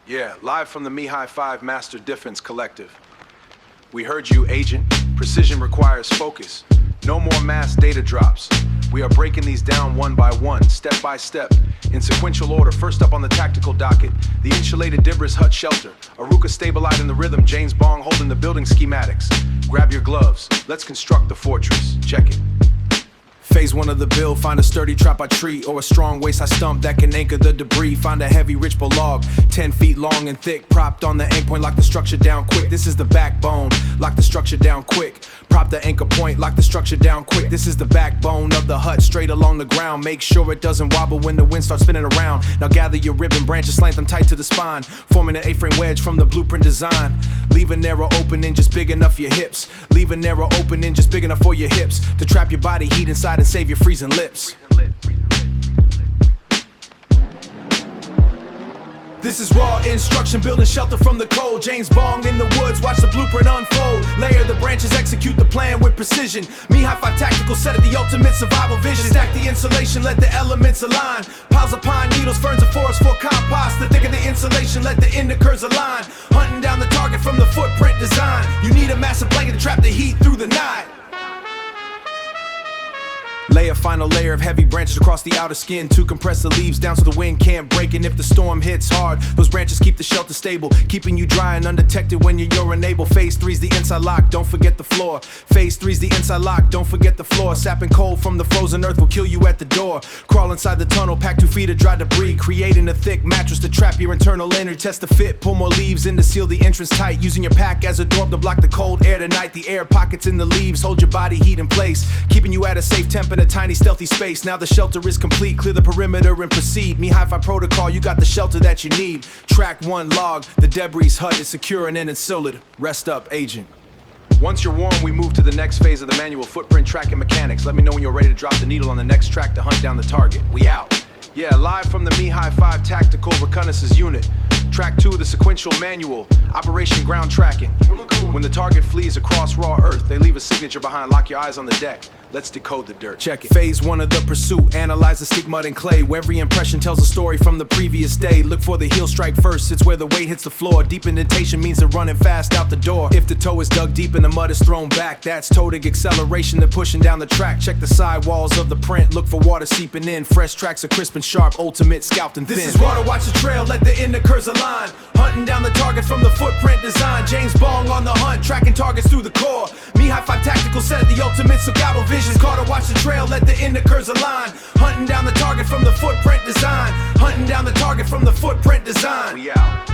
Yeah, live from the Me-High 5 Master Defense Collective. We heard you, Agent. Precision requires focus. No more mass data drops. We are breaking these down one by one, step by step, in sequential order. First up on the tactical docket, the insulated Dibris hut shelter. Arooka stabilizing the rhythm, Bong holding the building schematics. Grab your gloves, let's construct the fortress. Check it. Phase 1 of the build, find a sturdy trap I treat, or a strong waist I stump that can anchor the debris. Find a heavy rich log, 10 feet long and thick, propped on the anchor point, lock the structure down quick. This is the backbone, lock the structure down quick. Prop the anchor point, lock the structure down quick. This is the backbone of the hut, straight along the ground. Make sure it doesn't wobble when the wind starts spinning around. Now gather your ribbon branches, slant them tight to the spine, forming an A-frame wedge from the blueprint design. Leave a narrow opening just big enough for your hips. Leave a narrow opening just big enough for your hips to trap your body heat inside and save your freezing lips. This is raw instruction, building shelter from the cold. Bong in the woods, watch the blueprint unfold. Layer the branches, execute the plan with precision. Me-High 5 tactical, set at the ultimate survival vision. Stack the insulation, let the elements align. Piles of pine needles, ferns and forest for compost. The thicker the insulation, let the end curves align. Hunting down the target from the footprint design. You need a massive blanket to trap the heat through the night. Lay a final layer of heavy branches across the outer skin to compress the leaves down so the wind can't break. And if the storm hits hard, those branches keep the shelter stable, keeping you dry and undetected when you're unable. Phase 3's the inside lock, don't forget the floor. Phase 3's the inside lock, don't forget the floor. Sapping cold from the frozen earth will kill you at the door. Crawl inside the tunnel, pack 2 feet of dry debris, creating a thick mattress to trap your internal energy. Test the fit, pull more leaves in to seal the entrance tight, using your pack as a door to block the cold air tonight. The air pockets in the leaves hold your body heat in place, keeping you at a safe temp in a tiny stealthy space. Now the shelter is complete, clear the perimeter and proceed. Me-High 5 protocol, you got the shelter that you need. Track 1 log, the debris hut is secure and insulated. Rest up, Agent. Once you're warm, we move to the next phase of the manual, footprint tracking mechanics. Let me know when you're ready to drop the needle on the next track to hunt down the target. We out. Yeah, live from the Me-High 5 Tactical Reconnaissance Unit. Track 2 of the sequential manual, Operation Ground Tracking. When the target flees across raw earth, they leave a signature behind. Lock your eyes on the deck. Let's decode the dirt. Check it. Phase 1 of the pursuit, analyze the stick, mud, and clay. Where every impression tells a story from the previous day. Look for the heel strike first, it's where the weight hits the floor. Deep indentation means they're running fast out the door. If the toe is dug deep and the mud is thrown back, that's toting acceleration, they're pushing down the track. Check the side walls of the print, look for water seeping in. Fresh tracks are crisp and sharp, ultimate scalped and thin. This is water, watch the trail, let the end curves align. Hunting down the target from the footprint design. Bong on the hunt, tracking targets through the core. Me-High 5 tactical, set at the ultimate survival vision. Carter, watch the trail, let the end curves align. Hunting down the target from the footprint design. Hunting down the target from the footprint design. We out.